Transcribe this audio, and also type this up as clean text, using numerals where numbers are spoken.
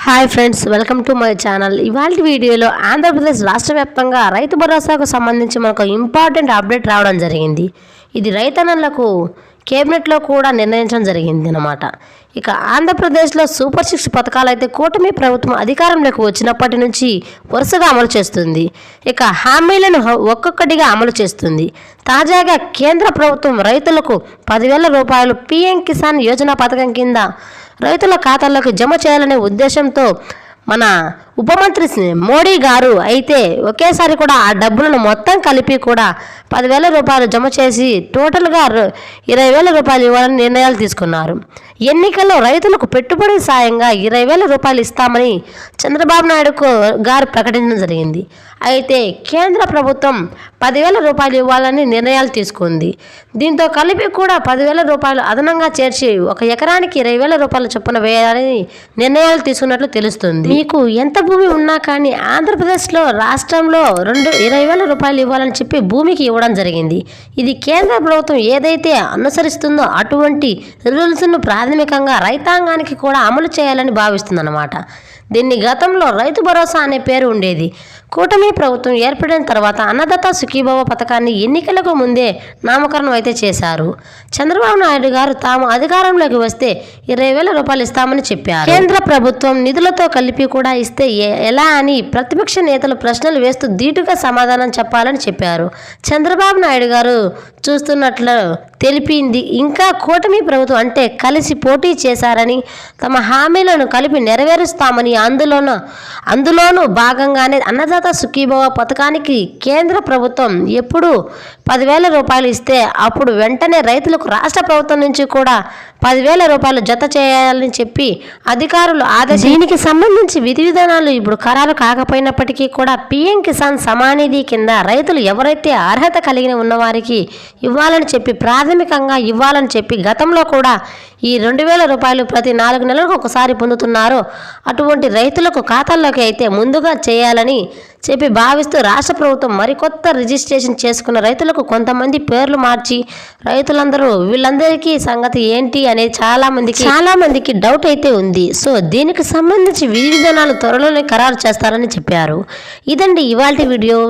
Hi friends, welcome to my channel. ఇవాళ వీడియోలో ఆంధ్రప్రదేశ్ రాష్ట్ర వ్యాప్తంగా రైతు భరోసాకు సంబంధించి మనకు ఇంపార్టెంట్ అప్డేట్ రావడం జరిగింది. ఇది రైతన్నలకు కేబినెట్లో కూడా నిర్ణయించడం జరిగింది అన్నమాట. ఇక ఆంధ్రప్రదేశ్లో సూపర్ 6 పథకాలు అయితే కూటమి ప్రభుత్వం అధికారంలోకి వచ్చినప్పటి నుంచి వరుసగా అమలు చేస్తుంది. ఇక హామీలను ఒక్కొక్కటిగా అమలు చేస్తుంది. తాజాగా కేంద్ర ప్రభుత్వం రైతులకు 10,000 రూపాయలు పీఎం కిసాన్ యోజన పథకం కింద రైతుల ఖాతాల్లోకి జమ చేయాలనే ఉద్దేశంతో మన ఉప మంత్రి మోడీ గారు అయితే ఒకేసారి కూడా ఆ డబ్బులను మొత్తం కలిపి కూడా 10,000 రూపాయలు జమ చేసి టోటల్గా 20,000 రూపాయలు ఇవ్వాలని నిర్ణయాలు తీసుకున్నారు. ఎన్నికల్లో రైతులకు పెట్టుబడి సాయంగా 20,000 రూపాయలు ఇస్తామని చంద్రబాబు నాయుడు గారు ప్రకటించడం జరిగింది. అయితే కేంద్ర ప్రభుత్వం 10,000 రూపాయలు ఇవ్వాలని నిర్ణయాలు తీసుకుంది. దీంతో కలిపి కూడా 10,000 రూపాయలు అదనంగా చేర్చి ఒక ఎకరానికి 20,000 రూపాయల చొప్పున వేయాలని నిర్ణయాలు తీసుకున్నట్లు తెలుస్తుంది. మీకు ఎంత భూమి ఉన్నా కానీ ఆంధ్రప్రదేశ్లో రాష్ట్రంలో 20,000 రూపాయలు ఇవ్వాలని చెప్పి భూమికి ఇవ్వడం జరిగింది. ఇది కేంద్ర ప్రభుత్వం ఏదైతే అనుసరిస్తుందో అటువంటి రూల్స్ను ప్రాథమికంగా రైతాంగానికి కూడా అమలు చేయాలని భావిస్తుందన్నమాట. దీన్ని గతంలో రైతు భరోసా అనే పేరు ఉండేది. కూటమి ప్రభుత్వం ఏర్పడిన తర్వాత అన్నదాత సుఖీభవ పథకాన్ని ఎన్నికలకు ముందే నామకరణం అయితే చేశారు. చంద్రబాబు నాయుడు గారు తాము అధికారంలోకి వస్తే 20,000 రూపాయలు ఇస్తామని చెప్పారు. కేంద్ర ప్రభుత్వం నిధులతో కలిపి కూడా ఇస్తే ఎలా అని ప్రతిపక్ష నేతలు ప్రశ్నలు వేస్తూ ధీటుగా సమాధానం చెప్పాలని చెప్పారు. చంద్రబాబు నాయుడు గారు చూస్తున్నట్లు తెలిపింది. ఇంకా కూటమి ప్రభుత్వం అంటే కలిసి పోటీ చేశారని, తమ హామీలను కలిపి నెరవేరుస్తామని, అందులోనూ భాగంగానే అన్నదాత సుఖీభవ పథకానికి కేంద్ర ప్రభుత్వం ఎప్పుడు 10,000 రూపాయలు ఇస్తే అప్పుడు వెంటనే రైతులకు రాష్ట్ర ప్రభుత్వం నుంచి కూడా 10,000 రూపాయలు జత చేయాలని చెప్పి అధికారులు ఆదేశించారు. దీనికి సంబంధించి విధి విధానాలు ఇప్పుడు ఖరారు కాకపోయినప్పటికీ కూడా పీఎం కిసాన్ సమానిధి కింద రైతులు ఎవరైతే అర్హత కలిగిన ఉన్నవారికి ఇవ్వాలని చెప్పి ప్రాథమికంగా ఇవ్వాలని చెప్పి గతంలో కూడా ఈ 2,000 రూపాయలు ప్రతి 4 నెలలకు ఒకసారి పొందుతున్నారో అటువంటి రైతులకు ఖాతాల్లోకి అయితే ముందుగా చేయాలని చెప్పి భావిస్తూ రాష్ట్ర ప్రభుత్వం మరికొత్త రిజిస్ట్రేషన్ చేసుకున్న రైతులకు కొంతమంది పేర్లు మార్చి వీళ్ళందరికీ సంగతి ఏంటి అనేది చాలా మందికి డౌట్ అయితే ఉంది. సో దీనికి సంబంధించి విధి విధానాలు త్వరలోనే ఖరారు చేస్తారని చెప్పారు. ఇదండి ఇవాల్టి వీడియో.